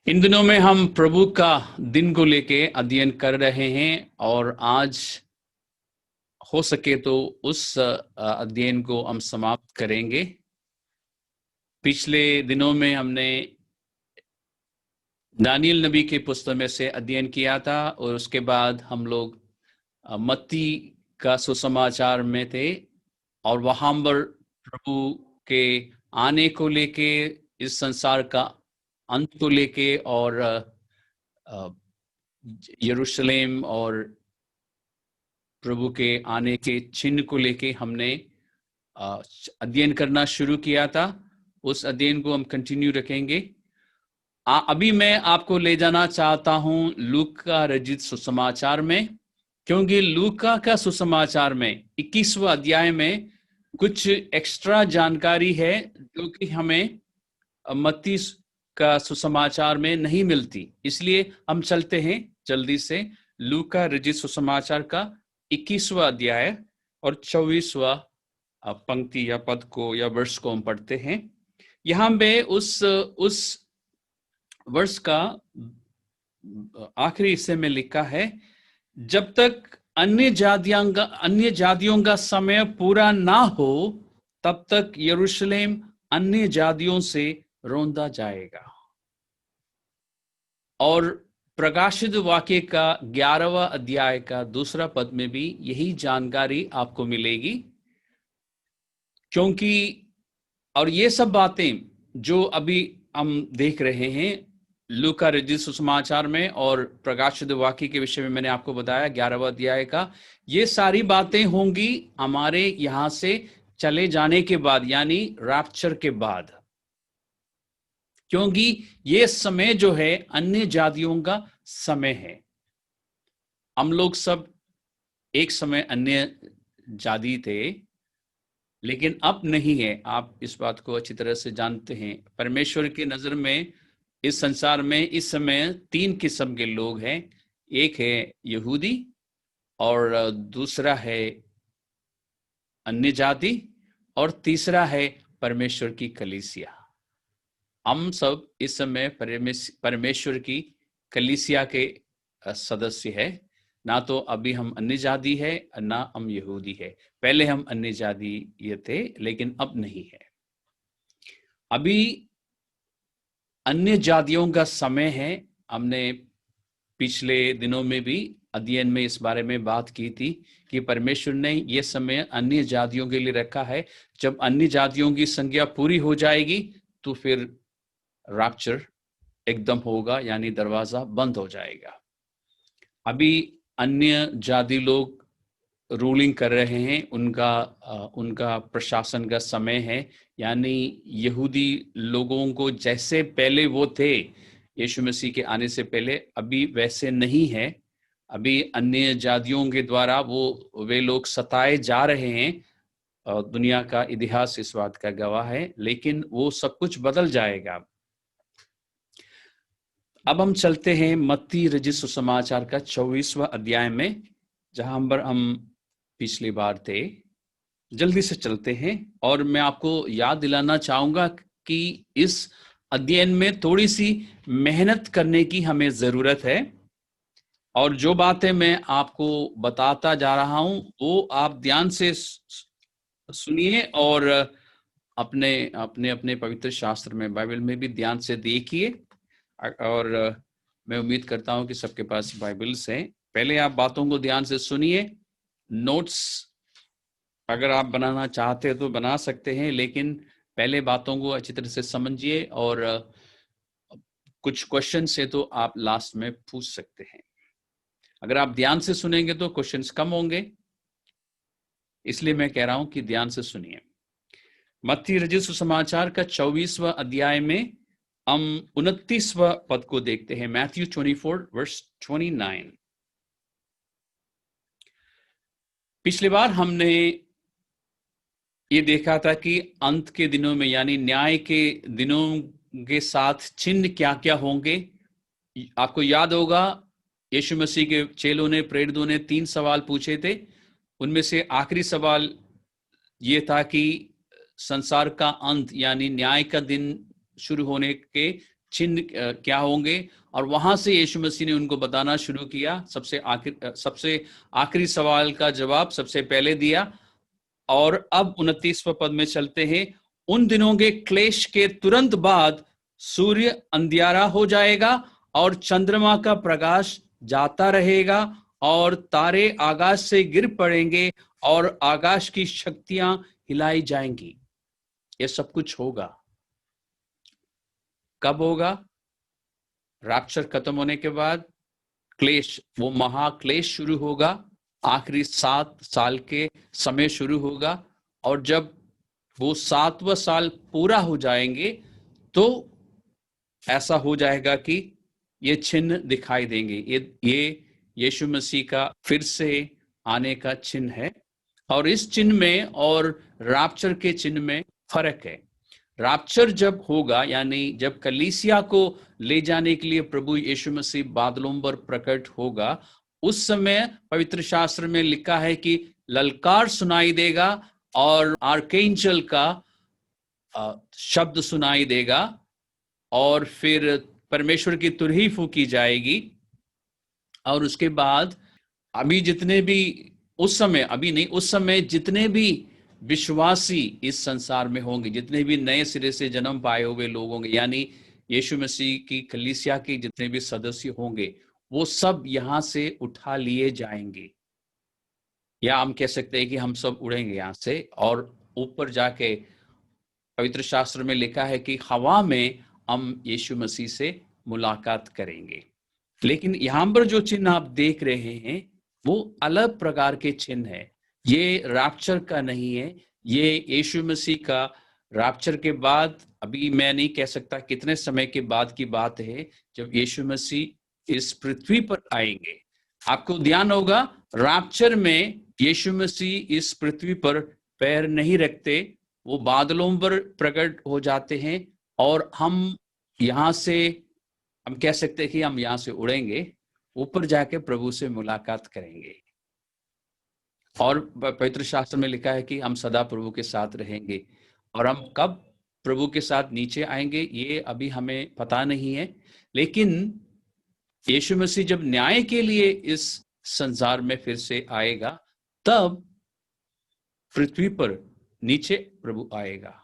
इन दिनों में हम प्रभु का दिन को लेके अध्ययन कर रहे हैं और आज हो सके तो उस अध्ययन को हम समाप्त करेंगे। पिछले दिनों में हमने दानियल नबी के पुस्तक में से अध्ययन किया था और उसके बाद हम लोग मत्ती का सुसमाचार में थे और वहां पर प्रभु के आने को लेके, इस संसार का अंत को लेके और यरूशलेम और प्रभु के आने के चिन्ह को लेके हमने अध्ययन करना शुरू किया था। उस अध्ययन को हम कंटिन्यू रखेंगे। अभी मैं आपको ले जाना चाहता हूं लूका रचित सुसमाचार में, क्योंकि लूका का सुसमाचार में 21वां अध्याय में कुछ एक्स्ट्रा जानकारी है जो कि हमें मत्ती का सुसमाचार में नहीं मिलती। इसलिए हम चलते हैं जल्दी से लूका रचित सुसमाचार का 21वां अध्याय और 24वां पंक्ति या पद को या वर्ष को हम पढ़ते हैं। यहां पे उस वर्ष का आखिरी हिस्से में लिखा है, जब तक अन्य जातियों का समय पूरा ना हो तब तक यरूशलेम अन्य जातियों से रौंदा जाएगा। और प्रकाशित वाक्य का 11वां अध्याय का दूसरा पद में भी यही जानकारी आपको मिलेगी, क्योंकि और ये सब बातें जो अभी हम देख रहे हैं लूका रचित सुसमाचार में और प्रकाशित वाक्य के विषय में मैंने आपको बताया 11वां अध्याय का, ये सारी बातें होंगी हमारे यहां से चले जाने के बाद, यानी रैप्चर के बाद, क्योंकि ये समय जो है अन्य जातियों का समय है। हम लोग सब एक समय अन्य जाति थे, लेकिन अब नहीं है। आप इस बात को अच्छी तरह से जानते हैं। परमेश्वर की नजर में इस संसार में इस समय 3 किस्म के लोग हैं। एक है यहूदी और दूसरा है अन्य जाति और तीसरा है परमेश्वर की कलीसिया। हम सब इस समय परमेश्वर की कलीसिया के सदस्य है। ना तो अभी हम अन्य जाति है ना हम यहूदी है। पहले हम अन्य जाति ये थे, लेकिन अब नहीं है। अभी अन्य जातियों का समय है। हमने पिछले दिनों में भी अध्ययन में इस बारे में बात की थी कि परमेश्वर ने यह समय अन्य जातियों के लिए रखा है। जब अन्य जातियों की संख्या पूरी हो जाएगी तो फिर रैप्चर एकदम होगा, यानी दरवाजा बंद हो जाएगा। अभी अन्य जाति लोग रूलिंग कर रहे हैं, उनका प्रशासन का समय है। यानी यहूदी लोगों को जैसे पहले वो थे यीशु मसीह के आने से पहले, अभी वैसे नहीं है। अभी अन्य जातियों के द्वारा वे लोग सताए जा रहे हैं। दुनिया का इतिहास इस बात का गवाह है, लेकिन वो सब कुछ बदल जाएगा। अब हम चलते हैं मत्ती रचित सुसमाचार का 24वां अध्याय में, जहां पर हम पिछली बार थे। जल्दी से चलते हैं और मैं आपको याद दिलाना चाहूंगा कि इस अध्ययन में थोड़ी सी मेहनत करने की हमें जरूरत है। और जो बातें मैं आपको बताता जा रहा हूं वो आप ध्यान से सुनिए और अपने अपने अपने पवित्र शास्त्र में, बाइबल में भी ध्यान से देखिए। और मैं उम्मीद करता हूं कि सबके पास बाइबल्स हैं। पहले आप बातों को ध्यान से सुनिए। नोट्स अगर आप बनाना चाहते हैं तो बना सकते हैं, लेकिन पहले बातों को अच्छी तरह से समझिए और कुछ क्वेश्चन से तो आप लास्ट में पूछ सकते हैं। अगर आप ध्यान से सुनेंगे तो क्वेश्चंस कम होंगे, इसलिए मैं कह रहा हूं कि ध्यान से सुनिए। मत्ती रचित सुसमाचार का 24वां अध्याय में हम 29वां पद को देखते हैं। Matthew 24 verse 29। पिछली बार हमने ये देखा था कि अंत के दिनों में, यानी न्याय के दिनों के साथ चिन्ह क्या क्या होंगे। आपको याद होगा यीशु मसीह के चेलों ने, प्रेरितों ने 3 सवाल पूछे थे। उनमें से आखिरी सवाल ये था कि संसार का अंत यानी न्याय का दिन शुरू होने के चिन्ह क्या होंगे, और वहां से यीशु मसीह ने उनको बताना शुरू किया। सबसे आखिरी सवाल का जवाब सबसे पहले दिया। और अब 29वें पद में चलते हैं। उन दिनों के क्लेश के तुरंत बाद सूर्य अंधियारा हो जाएगा और चंद्रमा का प्रकाश जाता रहेगा और तारे आकाश से गिर पड़ेंगे और आकाश की शक्तियां हिलाई जाएंगी। ये सब कुछ होगा। कब होगा? रैप्चर खत्म होने के बाद क्लेश, वो महाक्लेश शुरू होगा। आखिरी 7 साल के समय शुरू होगा, और जब वो 7वां साल पूरा हो जाएंगे तो ऐसा हो जाएगा कि ये चिन्ह दिखाई देंगे। ये यीशु मसीह का फिर से आने का चिन्ह है। और इस चिन्ह में और रैप्चर के चिन्ह में फर्क है। रैप्चर जब होगा, यानी जब कलीसिया को ले जाने के लिए प्रभु यीशु मसीह बादलों पर प्रकट होगा, उस समय पवित्र शास्त्र में लिखा है कि ललकार सुनाई देगा और आर्कएंजल का शब्द सुनाई देगा, और फिर परमेश्वर की तुरही फूकी जाएगी। और उसके बाद अभी जितने भी उस समय, अभी नहीं, उस समय जितने भी विश्वासी इस संसार में होंगे, जितने भी नए सिरे से जन्म पाए हुए लोग होंगे, यानी यीशु मसीह की कलीसिया के जितने भी सदस्य होंगे, वो सब यहां से उठा लिए जाएंगे। या हम कह सकते हैं कि हम सब उड़ेंगे यहां से, और ऊपर जाके पवित्र शास्त्र में लिखा है कि हवा में हम यीशु मसीह से मुलाकात करेंगे। लेकिन यहां पर जो चिन्ह आप देख रहे हैं वो अलग प्रकार के चिन्ह है। ये रैप्चर का नहीं है, ये यीशु मसीह का रैप्चर के बाद, अभी मैं नहीं कह सकता कितने समय के बाद की बात है, जब यीशु मसीह इस पृथ्वी पर आएंगे। आपको ध्यान होगा, रैप्चर में यीशु मसीह इस पृथ्वी पर पैर नहीं रखते, वो बादलों पर प्रकट हो जाते हैं, और हम यहां से, हम कह सकते हैं कि हम यहां से उड़ेंगे, ऊपर जाके प्रभु से मुलाकात करेंगे। और पवित्र शास्त्र में लिखा है कि हम सदा प्रभु के साथ रहेंगे। और हम कब प्रभु के साथ नीचे आएंगे ये अभी हमें पता नहीं है, लेकिन यीशु मसीह जब न्याय के लिए इस संसार में फिर से आएगा, तब पृथ्वी पर नीचे प्रभु आएगा।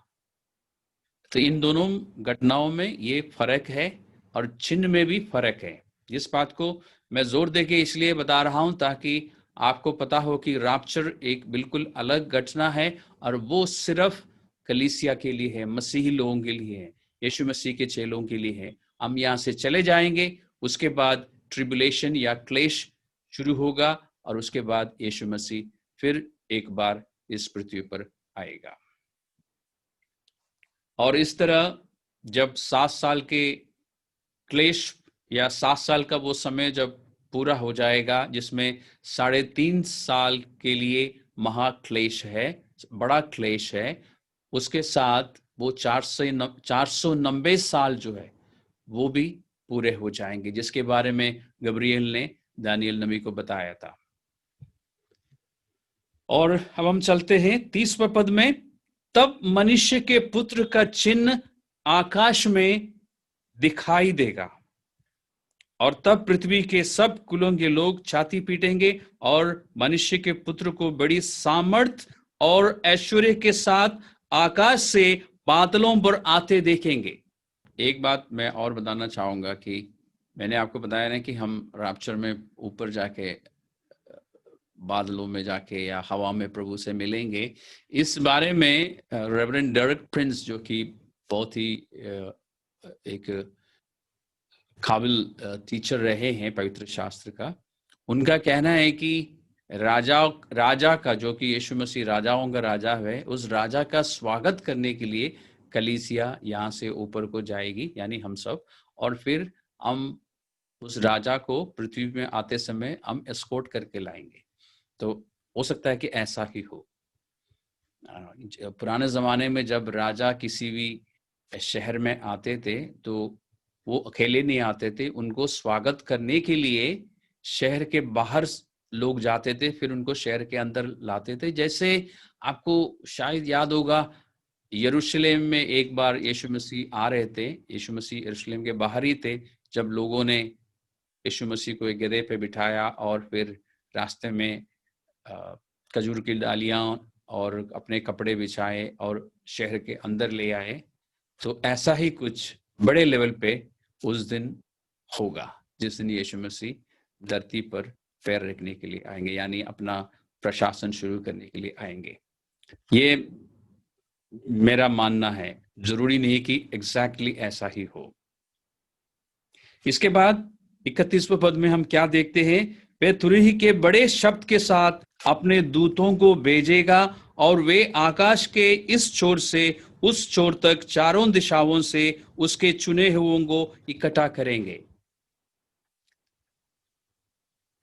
तो इन दोनों घटनाओं में ये फर्क है, और चिन्ह में भी फर्क है। इस बात को मैं जोर देके इसलिए बता रहा हूं ताकि आपको पता हो कि रैप्चर एक बिल्कुल अलग घटना है, और वो सिर्फ कलीसिया के लिए है, मसीही लोगों के लिए है, यीशु मसीह के चेलों के लिए है। हम यहाँ से चले जाएंगे, उसके बाद ट्रिबुलेशन या क्लेश शुरू होगा, और उसके बाद यीशु मसीह फिर एक बार इस पृथ्वी पर आएगा। और इस तरह जब 7 साल के क्लेश या 7 साल का वो समय जब पूरा हो जाएगा, जिसमें 3.5 साल के लिए महाक्लेश है, बड़ा क्लेश है, उसके साथ वो 490 साल जो है वो भी पूरे हो जाएंगे, जिसके बारे में गब्रिएल ने दानियल नबी को बताया था। और अब हम चलते हैं 30वें पद में। तब मनुष्य के पुत्र का चिन्ह आकाश में दिखाई देगा, और तब पृथ्वी के सब कुलों के लोग छाती पीटेंगे और मनुष्य के पुत्र को बड़ी सामर्थ और ऐश्वर्य के साथ आकाश से बादलों पर आते देखेंगे। एक बात मैं और बताना चाहूंगा कि मैंने आपको बताया ना कि हम रैप्चर में ऊपर जाके बादलों में जाके या हवा में प्रभु से मिलेंगे। इस बारे में रेवरेंड डेरेक प्रिंस, जो कि बहुत ही एक काबिल टीचर रहे हैं पवित्र शास्त्र का, उनका कहना है कि राजा का, जो कि यीशु मसीह राजाओं का राजा है, उस राजा का स्वागत करने के लिए कलीसिया यहाँ से ऊपर को जाएगी, यानी हम सब, और फिर हम उस राजा को पृथ्वी में आते समय हम एस्कॉर्ट करके लाएंगे। तो हो सकता है कि ऐसा ही हो। पुराने जमाने में जब राजा किसी भी शहर में आते थे तो वो अकेले नहीं आते थे, उनको स्वागत करने के लिए शहर के बाहर लोग जाते थे, फिर उनको शहर के अंदर लाते थे। जैसे आपको शायद याद होगा, यरूशलेम में एक बार यीशु मसीह आ रहे थे, यीशु मसीह यरूशलेम के बाहर ही थे, जब लोगों ने यीशु मसीह को एक गधे पे बिठाया और फिर रास्ते में खजूर की डालियां और अपने कपड़े बिछाए और शहर के अंदर ले आए। तो ऐसा ही कुछ बड़े लेवल पे उस दिन होगा, जिस दिन यीशु मसीह धरती पर पैर रखने के लिए आएंगे, यानी अपना प्रशासन शुरू करने के लिए आएंगे। ये मेरा मानना है, जरूरी नहीं कि एग्जैक्टली ऐसा ही हो। इसके बाद 31वें पद में हम क्या देखते हैं? वह तुरही के बड़े शब्द के साथ अपने दूतों को भेजेगा और वे आकाश के इस छोर से उस छोर तक चारों दिशाओं से उसके चुने हुओं को इकट्ठा करेंगे।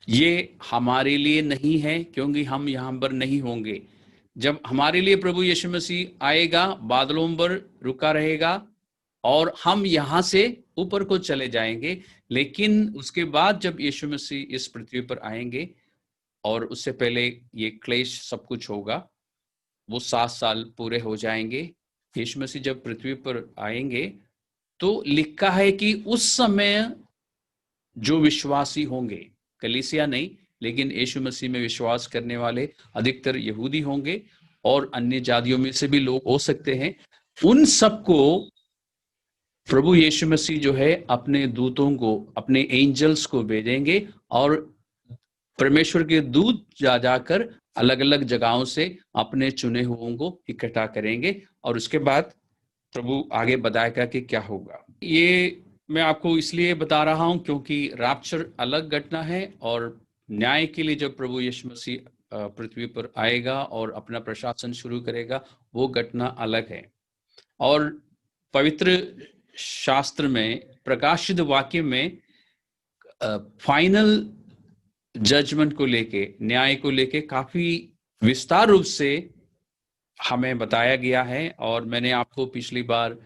ये हमारे लिए नहीं है, क्योंकि हम यहां पर नहीं होंगे। जब हमारे लिए प्रभु यीशु मसीह आएगा, बादलों पर रुका रहेगा और हम यहां से ऊपर को चले जाएंगे। लेकिन उसके बाद जब यीशु मसीह इस पृथ्वी पर आएंगे, और उससे पहले ये क्लेश सब कुछ होगा, वो 7 साल पूरे हो जाएंगे। यीशु मसीह जब पृथ्वी पर आएंगे तो लिखा है कि उस समय जो विश्वासी होंगे, कलीसिया नहीं, लेकिन यीशु मसीह में विश्वास करने वाले अधिकतर यहूदी होंगे और अन्य जातियों में से भी लोग हो सकते हैं, उन सबको प्रभु यीशु मसीह जो है अपने दूतों को, अपने एंजल्स को भेजेंगे और परमेश्वर के दूत जाकर अलग अलग जगहों से अपने चुने हुओं को इकट्ठा करेंगे। और उसके बाद प्रभु आगे बताएगा कि क्या होगा। ये मैं आपको इसलिए बता रहा हूं क्योंकि रैप्चर अलग घटना है और न्याय के लिए जब प्रभु यीशु मसीह पृथ्वी पर आएगा और अपना प्रशासन शुरू करेगा, वो घटना अलग है। और पवित्र शास्त्र में, प्रकाशित वाक्य में फाइनल जजमेंट को लेके, न्याय को लेके काफी विस्तार रूप से हमें बताया गया है। और मैंने आपको पिछली बार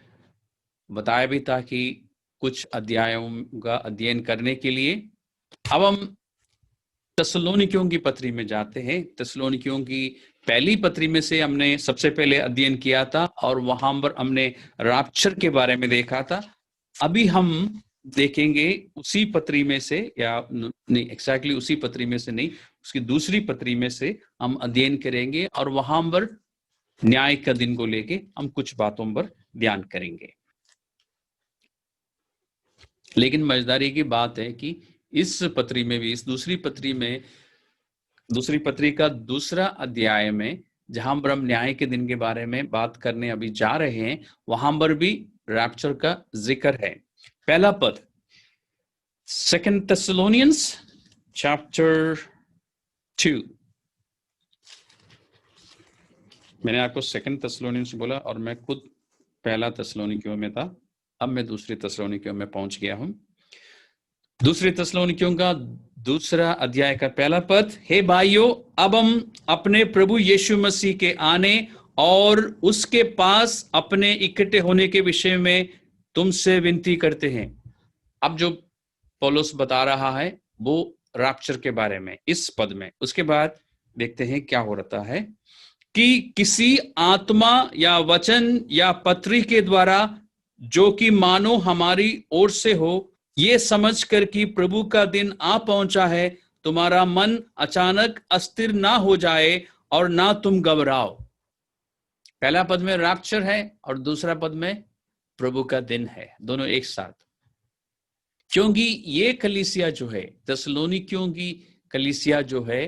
बताया भी था कि कुछ अध्यायों का अध्ययन करने के लिए अब हम थिस्सलुनीकियों की पत्री में जाते हैं। थिस्सलुनीकियों की पहली पत्री में से हमने सबसे पहले अध्ययन किया था और वहां पर हमने रैप्चर के बारे में देखा था। अभी हम देखेंगे उसी पत्री में से, या नहीं एक्जैक्टली उसी पत्री में से नहीं, उसकी दूसरी पत्री में से हम अध्ययन करेंगे और वहां पर न्याय का दिन को लेके हम कुछ बातों पर ध्यान करेंगे। लेकिन मजेदारी की बात है कि इस पत्री में भी, इस दूसरी पत्री का दूसरा अध्याय में, जहां पर हम न्याय के दिन के बारे में बात करने अभी जा रहे हैं, वहां पर भी रैप्चर का जिक्र है। पहला पद 2 Thessalonians chapter 2। मैंने आपको 2 Thessalonians बोला और मैं खुद पहला थिस्सलुनीकियों में था, अब मैं दूसरी थिस्सलुनीकियों में पहुंच गया हूं। दूसरी थिस्सलुनीकियों का दूसरा अध्याय का पहला पद, हे भाइयों, अब हम अपने प्रभु यीशु मसीह के आने और उसके पास अपने इकट्ठे होने के विषय में तुमसे विनती करते हैं। अब जो पौलुस बता रहा है वो रैप्चर के बारे में इस पद में। उसके बाद देखते हैं क्या हो रहा है कि किसी आत्मा या वचन या पत्री के द्वारा, जो कि मानो हमारी ओर से हो, ये समझकर कि प्रभु का दिन आ पहुंचा है, तुम्हारा मन अचानक अस्थिर ना हो जाए और ना तुम घबराओ। पहला पद में रैप्चर है और दूसरा पद में प्रभु का दिन है, दोनों एक साथ। क्योंकि ये कलीसिया जो है, थिस्सलुनीकियों की कलीसिया जो है,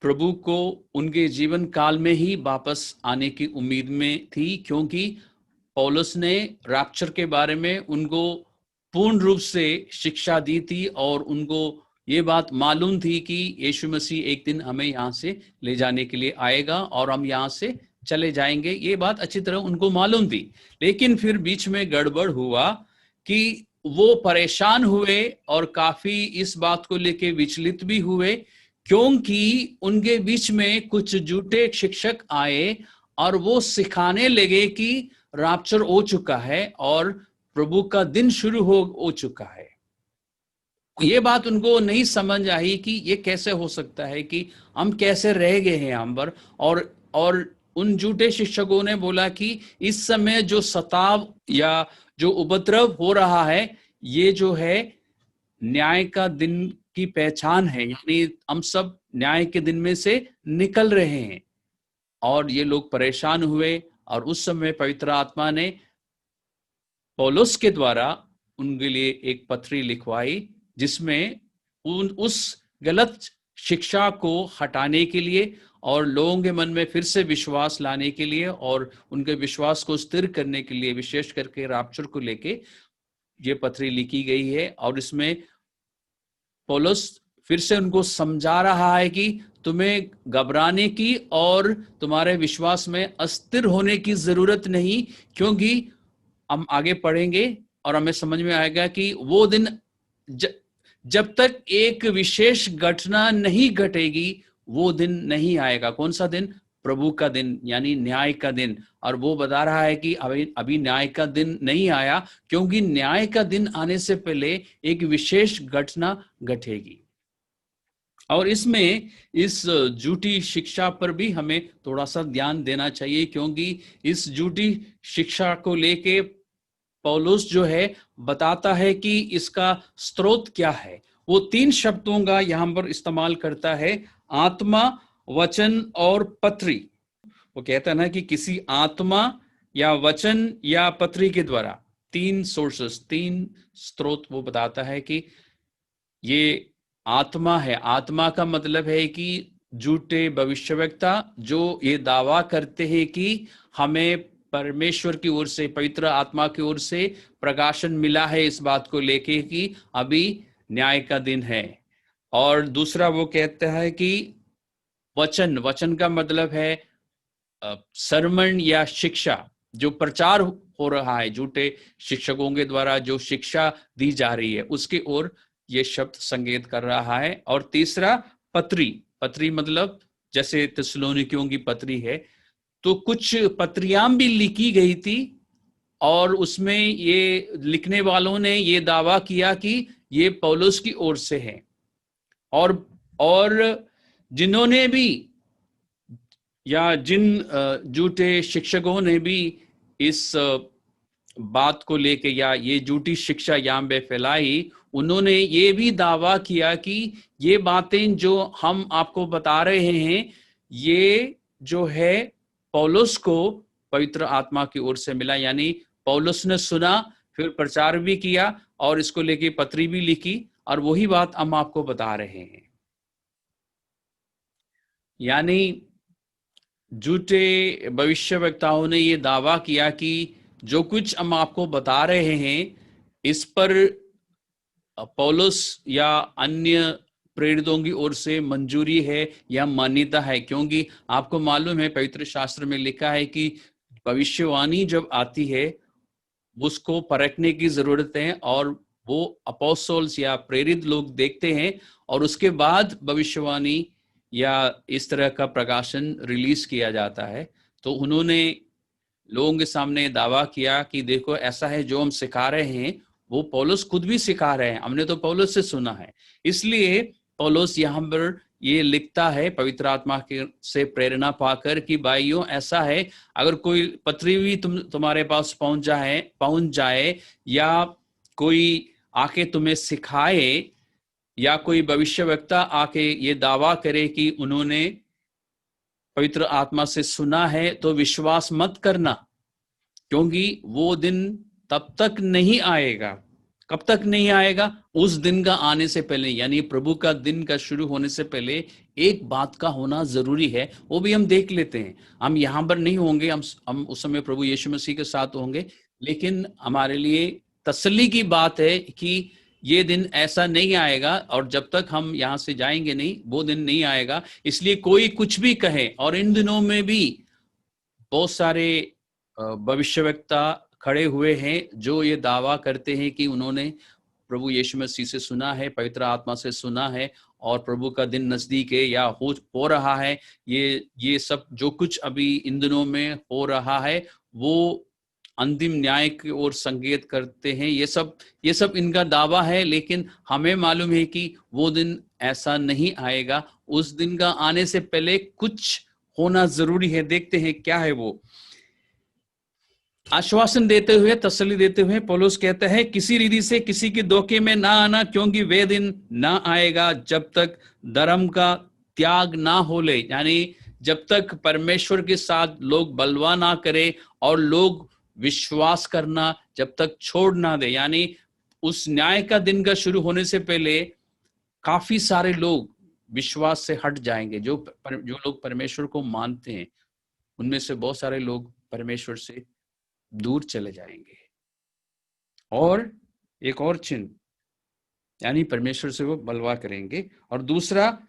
प्रभु को उनके जीवन काल में ही वापस आने की उम्मीद में थी, क्योंकि पौलुस ने रैप्चर के बारे में उनको पूर्ण रूप से शिक्षा दी थी और उनको ये बात मालूम थी कि यीशु मसीह एक दिन हमें यहाँ से ले जाने के लिए आएगा और हम यहाँ से चले जाएंगे। ये बात अच्छी तरह उनको मालूम थी। लेकिन फिर बीच में गड़बड़ हुआ कि वो परेशान हुए और काफी इस बात को लेके विचलित भी हुए, क्योंकि उनके बीच में कुछ झूठे शिक्षक आए और वो सिखाने लगे कि रैप्चर हो चुका है और प्रभु का दिन शुरू हो चुका है। ये बात उनको नहीं समझ आई कि ये कैसे हो सकता है कि हम कैसे रह गए हैं हम पर, और उन झूठे शिक्षकों ने बोला कि इस समय जो सताव या जो उपद्रव हो रहा है, ये जो है न्याय का दिन की पहचान है, यानी हम सब न्याय के दिन में से निकल रहे हैं। और ये लोग परेशान हुए और उस समय पवित्र आत्मा ने पौलुस के द्वारा उनके लिए एक पत्री लिखवाई, जिसमें उस गलत शिक्षा को हटाने के लिए और लोगों के मन में फिर से विश्वास लाने के लिए और उनके विश्वास को स्थिर करने के लिए, विशेष करके रैप्चर को लेके ये पत्री लिखी गई है। और इसमें पौलुस फिर से उनको समझा रहा है कि तुम्हें घबराने की और तुम्हारे विश्वास में अस्थिर होने की जरूरत नहीं, क्योंकि हम आगे पढ़ेंगे और हमें समझ में आएगा कि वो दिन जब तक एक विशेष घटना नहीं घटेगी, वो दिन नहीं आएगा। कौन सा दिन? प्रभु का दिन, यानी न्याय का दिन। और वो बता रहा है कि अभी न्याय का दिन नहीं आया, क्योंकि न्याय का दिन आने से पहले एक विशेष घटना घटेगी। और इसमें इस झूठी शिक्षा पर भी हमें थोड़ा सा ध्यान देना चाहिए, क्योंकि इस झूठी शिक्षा को लेके पौलुस जो है बताता है कि इसका स्रोत क्या है। वो 3 शब्दों का यहां पर इस्तेमाल करता है, आत्मा, वचन और पत्री। वो कहता है ना कि किसी आत्मा या वचन या पत्री के द्वारा 3 सोर्सेस, 3 स्रोत वो बताता है कि ये आत्मा है। आत्मा का मतलब है कि झूठे भविष्यवक्ता जो ये दावा करते हैं कि हमें परमेश्वर की ओर से, पवित्र आत्मा की ओर से प्रकाशन मिला है इस बात को लेके कि अभी न्याय का दिन है। और दूसरा वो कहता है कि वचन, वचन का मतलब है सरमन या शिक्षा, जो प्रचार हो रहा है झूठे शिक्षकों के द्वारा, जो शिक्षा दी जा रही है उसकी ओर ये शब्द संकेत कर रहा है। और तीसरा पत्री, पत्री मतलब जैसे थिस्सलुनीकियों की पत्री है, तो कुछ पत्रियां भी लिखी गई थी और उसमें ये लिखने वालों ने ये दावा किया कि ये पौलुस की ओर से है। और जिन्होंने भी या जिन झूठे शिक्षकों ने भी इस बात को लेके या ये झूठी शिक्षा यहाँ पे फैलाई, उन्होंने ये भी दावा किया कि ये बातें जो हम आपको बता रहे हैं, ये जो है पौलुस को पवित्र आत्मा की ओर से मिला। यानी पौलुस ने सुना, फिर प्रचार भी किया और इसको लेके पत्री भी लिखी, और वही बात हम आपको बता रहे हैं। यानी झूठे भविष्यवक्ताओं ने ये दावा किया कि जो कुछ हम आपको बता रहे हैं इस पर पौलुस या अन्य प्रेरितों की ओर से मंजूरी है या मान्यता है, क्योंकि आपको मालूम है पवित्र शास्त्र में लिखा है कि भविष्यवाणी जब आती है उसको परखने की जरूरत है, और वो अपोस्टल्स या प्रेरित लोग देखते हैं और उसके बाद भविष्यवाणी या इस तरह का प्रकाशन रिलीज किया जाता है। तो उन्होंने लोगों के सामने दावा किया कि देखो ऐसा है, जो हम सिखा रहे हैं वो पौलुस खुद भी सिखा रहे हैं, हमने तो पौलुस से सुना है। इसलिए पौलुस यहाँ पर ये लिखता है पवित्र आत्मा के से प्रेरणा पाकर कि भाइयों ऐसा है, अगर कोई पत्री भी तुम्हारे पास पहुंच जाए या कोई आके तुम्हें सिखाए या कोई भविष्यवक्ता आके ये दावा करे कि उन्होंने पवित्र आत्मा से सुना है, तो विश्वास मत करना, क्योंकि वो दिन तब तक नहीं आएगा। कब तक नहीं आएगा? उस दिन का आने से पहले, यानी प्रभु का दिन का शुरू होने से पहले एक बात का होना जरूरी है, वो भी हम देख लेते हैं। हम यहाँ पर नहीं होंगे, हम उस समय प्रभु यीशु मसीह के साथ होंगे, लेकिन हमारे लिए तसल्ली की बात है कि ये दिन ऐसा नहीं आएगा, और जब तक हम यहाँ से जाएंगे नहीं, वो दिन नहीं आएगा। इसलिए कोई कुछ भी कहे, और इन दिनों में भी बहुत सारे भविष्यवक्ता खड़े हुए हैं जो ये दावा करते हैं कि उन्होंने प्रभु यीशु मसीह से सुना है, पवित्र आत्मा से सुना है, और प्रभु का दिन नजदीक है या हो रहा है। ये सब जो कुछ अभी इन दिनों में हो रहा है वो अंतिम न्याय की ओर संकेत करते हैं। ये सब इनका दावा है, लेकिन हमें मालूम है कि वो दिन ऐसा नहीं आएगा। उस दिन का आने से पहले कुछ होना जरूरी है। देखते हैं क्या है वो। आश्वासन देते हुए, तसल्ली देते हुए पौलुस कहता है, किसी रीति से किसी के धोखे में ना आना, क्योंकि वे दिन ना आएगा जब तक धर्म का त्याग ना हो ले। यानी जब तक परमेश्वर के साथ लोग बलवा ना करे और लोग विश्वास करना जब तक छोड़ ना दे। यानी उस न्याय का दिन का शुरू होने से पहले काफी सारे लोग विश्वास से हट जाएंगे। जो लोग परमेश्वर को मानते हैं, उनमें से बहुत सारे लोग परमेश्वर से दूर चले जाएंगे। और एक और चिन्ह, यानी परमेश्वर से वो बलवा करेंगे। और दूसरा,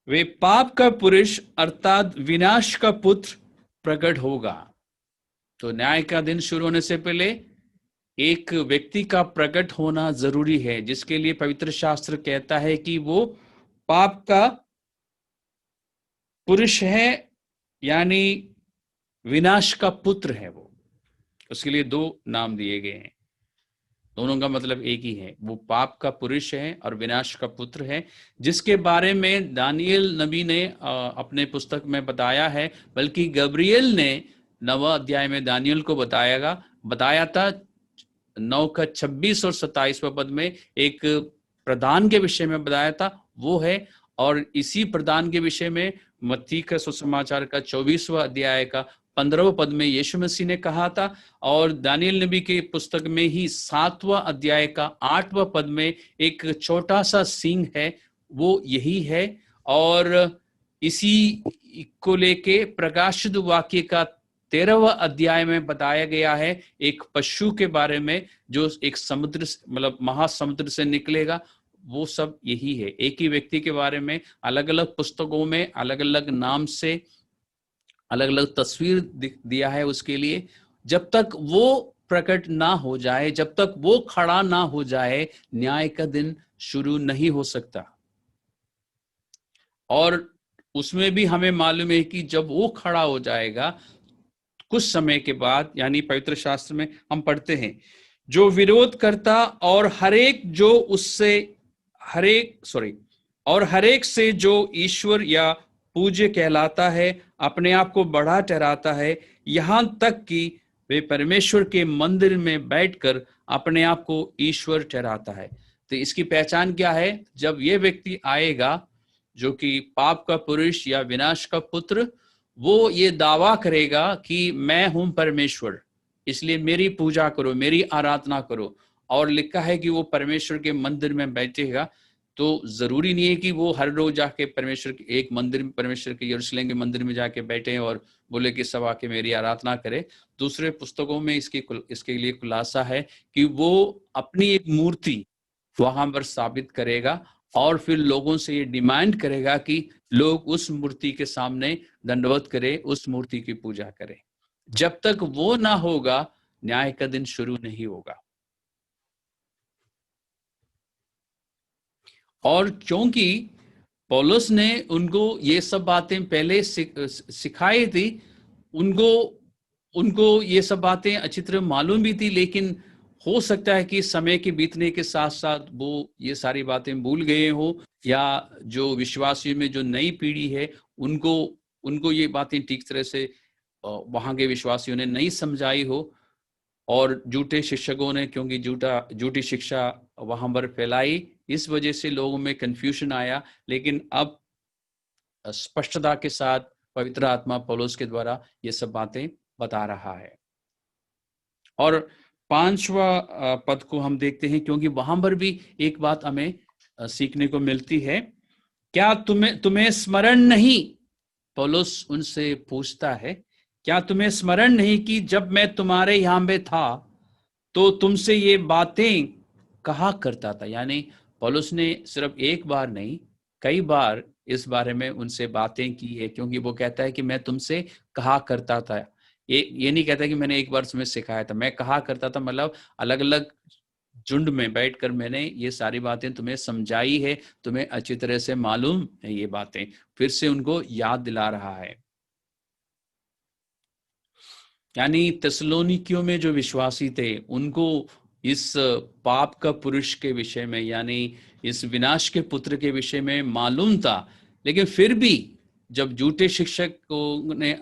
वे पाप का पुरुष अर्थात विनाश का पुत्र प्रकट होगा। तो न्याय का दिन शुरू होने से पहले एक व्यक्ति का प्रकट होना जरूरी है, जिसके लिए पवित्र शास्त्र कहता है कि वो पाप का पुरुष है, यानी विनाश का पुत्र है। वो उसके लिए दो नाम दिए गए हैं, दोनों का मतलब एक ही है। वो पाप का पुरुष है और विनाश का पुत्र है, जिसके बारे में दानियल नबी ने अपने पुस्तक में बताया है। बल्कि गब्रियल ने 9वां अध्याय में दानियल को बताया था। 9 का 26 और 27वां पद में एक प्रधान के विषय में बताया था, वो है। और इसी प्रधान के विषय में मत्ती का सुसमाचार का 24वां अध्याय का 15वां पद में यीशु मसीह ने कहा था। और दानियल नबी की पुस्तक में ही 7वां अध्याय का 8वां पद में एक छोटा सा सींग है, वो यही है। और इसी को लेके प्रकाशित वाक्य का 13वां अध्याय में बताया गया है एक पशु के बारे में, जो एक समुद्र मतलब महासमुद्र से निकलेगा। वो सब यही है। एक ही व्यक्ति के बारे में अलग अलग पुस्तकों में अलग अलग नाम से अलग अलग तस्वीर दिया है उसके लिए। जब तक वो प्रकट ना हो जाए, जब तक वो खड़ा ना हो जाए, न्याय का दिन शुरू नहीं हो सकता। और उसमें भी हमें मालूम है कि जब वो खड़ा हो जाएगा कुछ समय के बाद, यानी पवित्र शास्त्र में हम पढ़ते हैं, जो विरोध करता और हरेक से जो ईश्वर या पूज्य कहलाता है, अपने आप को बड़ा ठहराता है, यहां तक कि वे परमेश्वर के मंदिर में बैठकर अपने आप को ईश्वर ठहराता है। तो इसकी पहचान क्या है? जब ये व्यक्ति आएगा जो कि पाप का पुरुष या विनाश का पुत्र, वो ये दावा करेगा कि मैं हूं परमेश्वर, इसलिए मेरी पूजा करो, मेरी आराधना करो। और लिखा है कि वो परमेश्वर के मंदिर में बैठेगा। तो जरूरी नहीं है कि वो हर रोज जाके परमेश्वर के एक मंदिर में, परमेश्वर के यरूशलेम के मंदिर में जाके बैठे और बोले कि सब आके मेरी आराधना करे। दूसरे पुस्तकों में इसके लिए खुलासा है कि वो अपनी एक मूर्ति वहां पर स्थापित करेगा और फिर लोगों से ये डिमांड करेगा कि लोग उस मूर्ति के सामने दंडवत करें, उस मूर्ति की पूजा करें। जब तक वो ना होगा, न्याय का दिन शुरू नहीं होगा। और क्योंकि पौलुस ने उनको ये सब बातें पहले सिखाई थी, उनको ये सब बातें अच्छी तरह मालूम भी थी, लेकिन हो सकता है कि समय के बीतने के साथ साथ वो ये सारी बातें भूल गए हो, या जो विश्वासियों में जो नई पीढ़ी है उनको ये बातें ठीक तरह से वहां के विश्वासियों ने नहीं समझाई हो। और झूठे शिक्षकों ने क्योंकि झूठी शिक्षा वहां पर फैलाई, इस वजह से लोगों में कंफ्यूजन आया। लेकिन अब स्पष्टता के साथ पवित्र आत्मा पौलुस के द्वारा ये सब बातें बता रहा है। और 5वां पद को हम देखते हैं, क्योंकि वहां पर भी एक बात हमें सीखने को मिलती है। क्या तुम्हें स्मरण नहीं, पौलुस उनसे पूछता है, क्या तुम्हें स्मरण नहीं कि जब मैं तुम्हारे यहां में था तो तुमसे ये बातें कहा करता था। यानी पौलुस ने सिर्फ एक बार नहीं, कई बार इस बारे में उनसे बातें की है, क्योंकि वो कहता है कि मैं तुमसे कहा करता था। ये नहीं कहता कि मैंने एक बार तुम्हें सिखाया था, मैं कहा करता था, मतलब अलग अलग झुंड में बैठकर मैंने ये सारी बातें तुम्हें समझाई है, तुम्हें अच्छी तरह से मालूम है ये बातें। फिर से उनको याद दिला रहा है। यानी थिस्सलुनीकियों में जो विश्वासी थे, उनको इस पाप का पुरुष के विषय में, यानी इस विनाश के पुत्र के विषय में मालूम था, लेकिन फिर भी जब झूठे शिक्षकों ने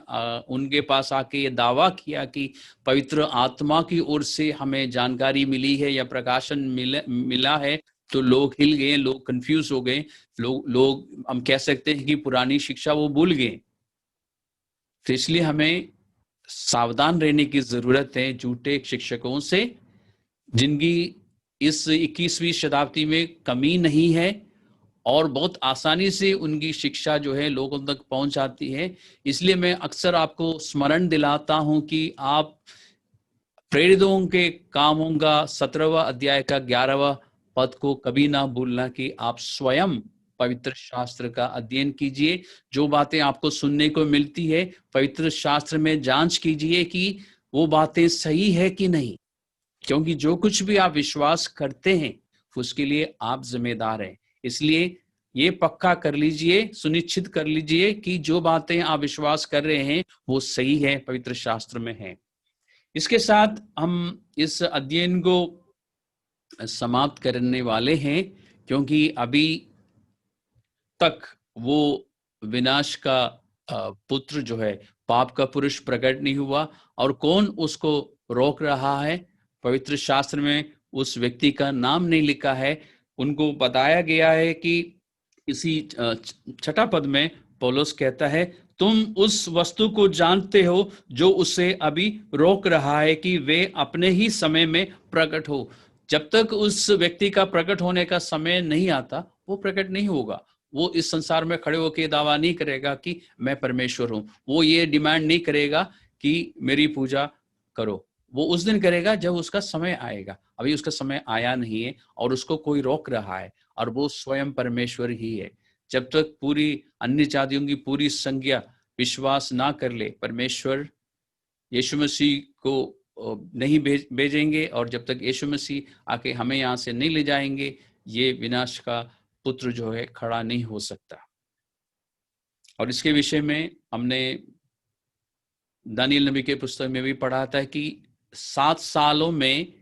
उनके पास आके ये दावा किया कि पवित्र आत्मा की ओर से हमें जानकारी मिली है या प्रकाशन मिला है, तो लोग हिल गए, लोग कंफ्यूज हो गए, लोग हम कह सकते हैं कि पुरानी शिक्षा वो भूल गए। तो इसलिए हमें सावधान रहने की जरूरत है झूठे शिक्षकों से, जिनकी इस 21वीं शताब्दी में कमी नहीं है और बहुत आसानी से उनकी शिक्षा जो है लोगों तक पहुंच जाती है। इसलिए मैं अक्सर आपको स्मरण दिलाता हूं कि आप प्रेरितों के कामों का 17वां अध्याय का 11वां पद को कभी ना भूलना कि आप स्वयं पवित्र शास्त्र का अध्ययन कीजिए। जो बातें आपको सुनने को मिलती है पवित्र शास्त्र में जांच कीजिए कि वो बातें सही है कि नहीं, क्योंकि जो कुछ भी आप विश्वास करते हैं उसके लिए आप जिम्मेदार हैं। इसलिए ये पक्का कर लीजिए, सुनिश्चित कर लीजिए कि जो बातें आप विश्वास कर रहे हैं वो सही है, पवित्र शास्त्र में है। इसके साथ हम इस अध्ययन को समाप्त करने वाले हैं, क्योंकि अभी तक वो विनाश का पुत्र जो है, पाप का पुरुष प्रकट नहीं हुआ, और कौन उसको रोक रहा है? पवित्र शास्त्र में उस व्यक्ति का नाम नहीं लिखा है। उनको बताया गया है कि इसी 6 पद में पौलुस कहता है, तुम उस वस्तु को जानते हो जो उसे अभी रोक रहा है कि वे अपने ही समय में प्रकट हो। जब तक उस व्यक्ति का प्रकट होने का समय नहीं आता वो प्रकट नहीं होगा। वो इस संसार में खड़े होकर दावा नहीं करेगा कि मैं परमेश्वर हूं। वो ये डिमांड नहीं करेगा कि मेरी पूजा करो। वो उस दिन करेगा जब उसका समय आएगा। अभी उसका समय आया नहीं है और उसको कोई रोक रहा है, और वो स्वयं परमेश्वर ही है। जब तक पूरी अन्य जातियों की पूरी संज्ञा विश्वास ना कर ले, परमेश्वर यीशु मसीह को नहीं भेजेंगे, और जब तक यीशु मसीह आके हमें यहाँ से नहीं ले जाएंगे, ये विनाश का पुत्र जो है खड़ा नहीं हो सकता। और इसके विषय में हमने दानियल नबी के पुस्तक में भी पढ़ा था कि 7 सालों में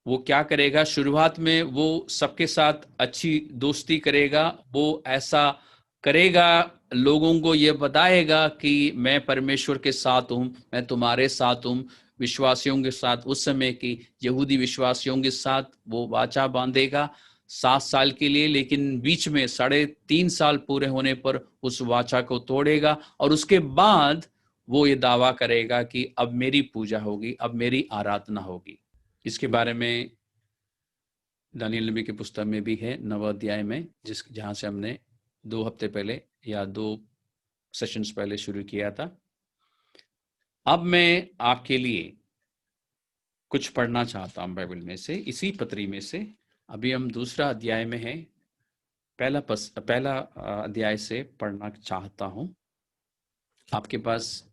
वो क्या करेगा। शुरुआत में वो सबके साथ अच्छी दोस्ती करेगा, वो ऐसा करेगा, लोगों को ये बताएगा कि मैं परमेश्वर के साथ हूं, मैं तुम्हारे साथ हूं, विश्वासियों के साथ। उस समय की यहूदी विश्वासियों के साथ वो वाचा बांधेगा 7 साल के लिए, लेकिन बीच में 3.5 साल पूरे होने पर उस वाचा को तोड़ेगा, और उसके बाद वो ये दावा करेगा कि अब मेरी पूजा होगी, अब मेरी आराधना होगी। इसके बारे में दानियल नबी की पुस्तक में भी है 9वां अध्याय में, जहां से हमने 2 हफ्ते पहले या 2 सेशंस पहले शुरू किया था। अब मैं आपके लिए कुछ पढ़ना चाहता हूं बाइबल में से, इसी पत्री में से। अभी हम दूसरा अध्याय में हैं, पहला अध्याय से पढ़ना चाहता हूं। आपके पास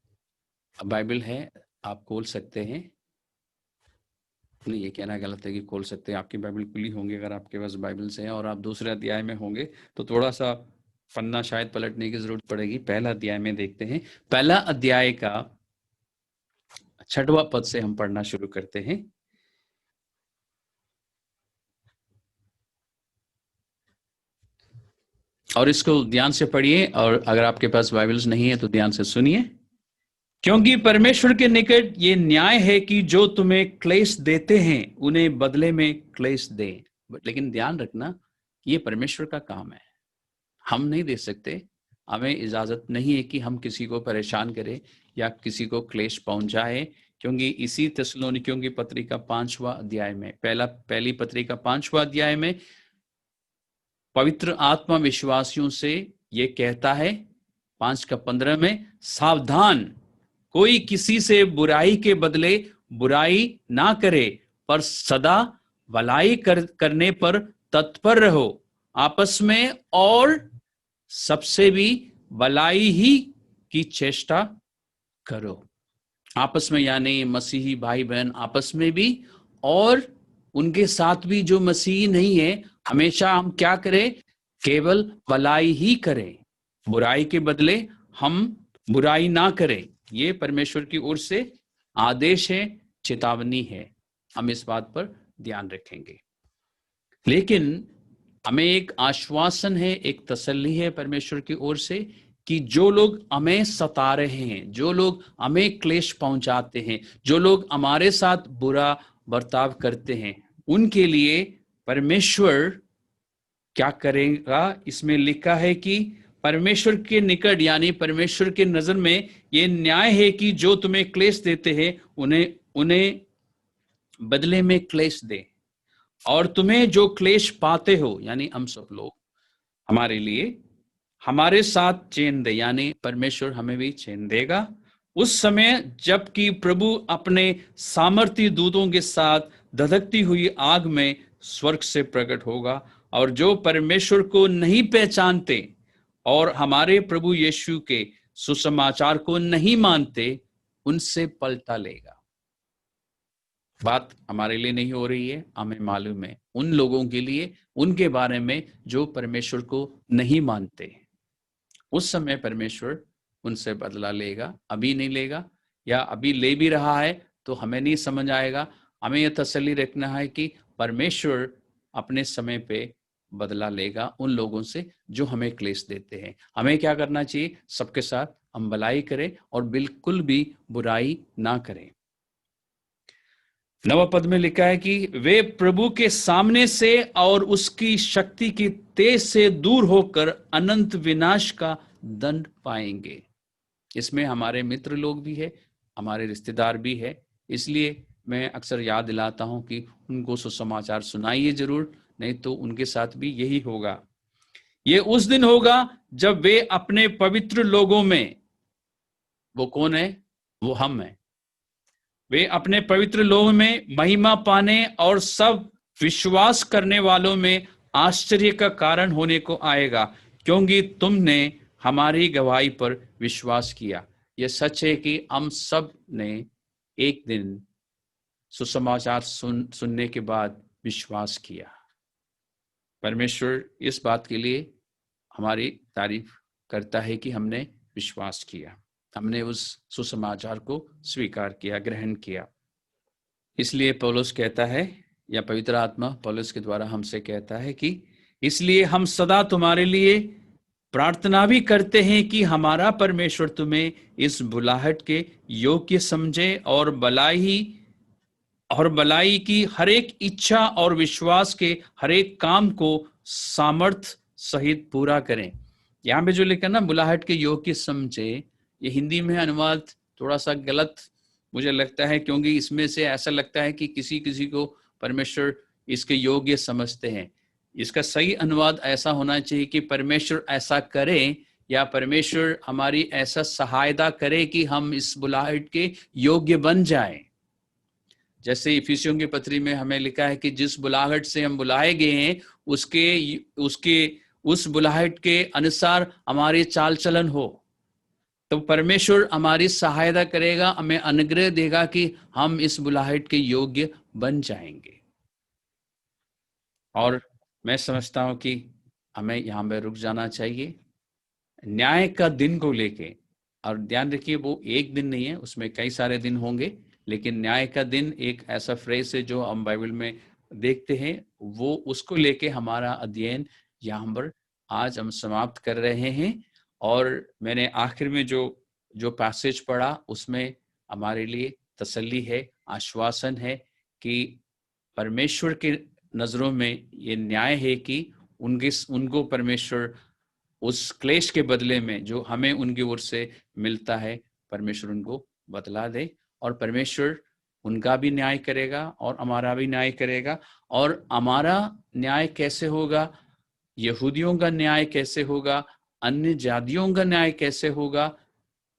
बाइबल है, आप खोल सकते हैं। नहीं, ये कहना गलत है कि खोल सकते हैं, आपकी बाइबल खुली होंगी अगर आपके पास बाइबल से है, और आप दूसरे अध्याय में होंगे तो थोड़ा सा पन्ना शायद पलटने की जरूरत पड़ेगी। पहला अध्याय में देखते हैं। पहला अध्याय का 6वां पद से हम पढ़ना शुरू करते हैं। और इसको ध्यान से पढ़िए, और अगर आपके पास बाइबल्स नहीं है तो ध्यान से सुनिए। क्योंकि परमेश्वर के निकट ये न्याय है कि जो तुम्हें क्लेश देते हैं उन्हें बदले में क्लेश दे। लेकिन ध्यान रखना, ये परमेश्वर का काम है, हम नहीं दे सकते। हमें इजाजत नहीं है कि हम किसी को परेशान करें या किसी को क्लेश पहुंचाए, क्योंकि इसी थिस्सलुनीकियों की पत्री का 5वां अध्याय में, पहली पत्री का 5वां अध्याय में पवित्र आत्मा विश्वासियों से ये कहता है 5:15 में, सावधान, कोई किसी से बुराई के बदले बुराई ना करे, पर सदा भलाई करने पर तत्पर रहो, आपस में और सबसे भी भलाई ही की चेष्टा करो। आपस में यानी मसीही भाई बहन आपस में भी, और उनके साथ भी जो मसीही नहीं है, हमेशा हम क्या करें? केवल भलाई ही करें, बुराई के बदले हम बुराई ना करें। ये परमेश्वर की ओर से आदेश है, चेतावनी है। हम इस बात पर ध्यान रखेंगे। लेकिन हमें एक आश्वासन है, एक तसल्ली है परमेश्वर की ओर से कि जो लोग हमें सता रहे हैं, जो लोग हमें क्लेश पहुंचाते हैं, जो लोग हमारे साथ बुरा बर्ताव करते हैं, उनके लिए परमेश्वर क्या करेगा? इसमें लिखा है कि परमेश्वर के निकट यानी परमेश्वर के नजर में ये न्याय है कि जो तुम्हें क्लेश देते हैं उन्हें उन्हें बदले में क्लेश दे, और तुम्हें जो क्लेश पाते हो यानी हम सब लोग, हमारे लिए हमारे साथ चैन दे, यानी परमेश्वर हमें भी चैन देगा उस समय जबकि प्रभु अपने सामर्थी दूतों के साथ धधकती हुई आग में स्वर्ग से प्रकट होगा, और जो परमेश्वर को नहीं पहचानते और हमारे प्रभु यीशु के सुसमाचार को नहीं मानते उनसे पलटा लेगा। बात हमारे लिए नहीं हो रही है, हमें मालूम है, उन लोगों के लिए, उनके बारे में जो परमेश्वर को नहीं मानते। उस समय परमेश्वर उनसे बदला लेगा, अभी नहीं लेगा, या अभी ले भी रहा है तो हमें नहीं समझ आएगा। हमें यह तसल्ली रखना है कि परमेश्वर अपने समय पे बदला लेगा उन लोगों से जो हमें क्लेश देते हैं। हमें क्या करना चाहिए? सबके साथ हम भलाई करें और बिल्कुल भी बुराई ना करें। 9 पद में लिखा है कि वे प्रभु के सामने से और उसकी शक्ति की तेज से दूर होकर अनंत विनाश का दंड पाएंगे। इसमें हमारे मित्र लोग भी है, हमारे रिश्तेदार भी है, इसलिए मैं अक्सर याद दिलाता हूं कि उनको सुसमाचार सुनाइए जरूर, नहीं तो उनके साथ भी यही होगा। ये उस दिन होगा जब वे अपने पवित्र लोगों में, वो कौन है? वो हम हैं, वे अपने पवित्र लोग में महिमा पाने और सब विश्वास करने वालों में आश्चर्य का कारण होने को आएगा, क्योंकि तुमने हमारी गवाही पर विश्वास किया। यह सच है कि हम सब ने एक दिन सुसमाचार सुनने के बाद विश्वास किया। परमेश्वर इस बात के लिए हमारी तारीफ करता है कि हमने विश्वास किया, हमने उस सुसमाचार को स्वीकार किया, ग्रहण किया। इसलिए पौलुस कहता है, या पवित्र आत्मा पौलुस के द्वारा हमसे कहता है कि इसलिए हम सदा तुम्हारे लिए प्रार्थना भी करते हैं कि हमारा परमेश्वर तुम्हें इस बुलाहट के योग्य समझे और भलाई की हर एक इच्छा और विश्वास के हर एक काम को सामर्थ सहित पूरा करें। यहाँ पे जो लिखा ना बुलाहट के योग्य समझे, ये हिंदी में अनुवाद थोड़ा सा गलत मुझे लगता है, क्योंकि इसमें से ऐसा लगता है कि किसी किसी को परमेश्वर इसके योग्य समझते हैं। इसका सही अनुवाद ऐसा होना चाहिए कि परमेश्वर ऐसा करे, या परमेश्वर हमारी ऐसा सहायता करे कि हम इस बुलाहट के योग्य बन जाएं। जैसे इफिसियों की पत्री में हमें लिखा है कि जिस बुलाहट से हम बुलाए गए हैं उस बुलाहट के अनुसार हमारी चाल चलन हो, तो परमेश्वर हमारी सहायता करेगा, हमें अनुग्रह देगा कि हम इस बुलाहट के योग्य बन जाएंगे। और मैं समझता हूं कि हमें यहाँ पे रुक जाना चाहिए न्याय का दिन को लेके। और ध्यान रखिए, वो एक दिन नहीं है, उसमें कई सारे दिन होंगे, लेकिन न्याय का दिन एक ऐसा फ्रेज है जो हम बाइबल में देखते हैं, वो उसको लेके हमारा अध्ययन यहाँ पर आज हम समाप्त कर रहे हैं। और मैंने आखिर में जो पैसेज पढ़ा उसमें हमारे लिए तसल्ली है, आश्वासन है कि परमेश्वर के नजरों में ये न्याय है कि उनको परमेश्वर उस क्लेश के बदले में जो हमें उनकी ओर से मिलता है, परमेश्वर उनको बदला दे, और परमेश्वर उनका भी न्याय करेगा और हमारा भी न्याय करेगा। और हमारा न्याय कैसे होगा, यहूदियों का न्याय कैसे होगा, अन्य जातियों का न्याय कैसे होगा,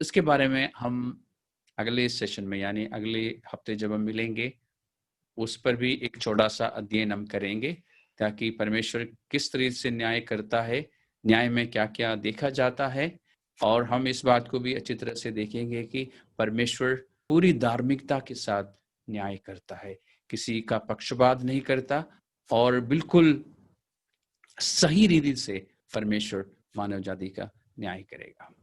इसके बारे में हम अगले सेशन में यानी अगले हफ्ते जब हम मिलेंगे उस पर भी एक छोटा सा अध्ययन हम करेंगे, ताकि परमेश्वर किस तरह से न्याय करता है, न्याय में क्या क्या देखा जाता है, और हम इस बात को भी अच्छी तरह से देखेंगे कि परमेश्वर पूरी धार्मिकता के साथ न्याय करता है, किसी का पक्षपात नहीं करता, और बिल्कुल सही रीति से परमेश्वर मानव जाति का न्याय करेगा।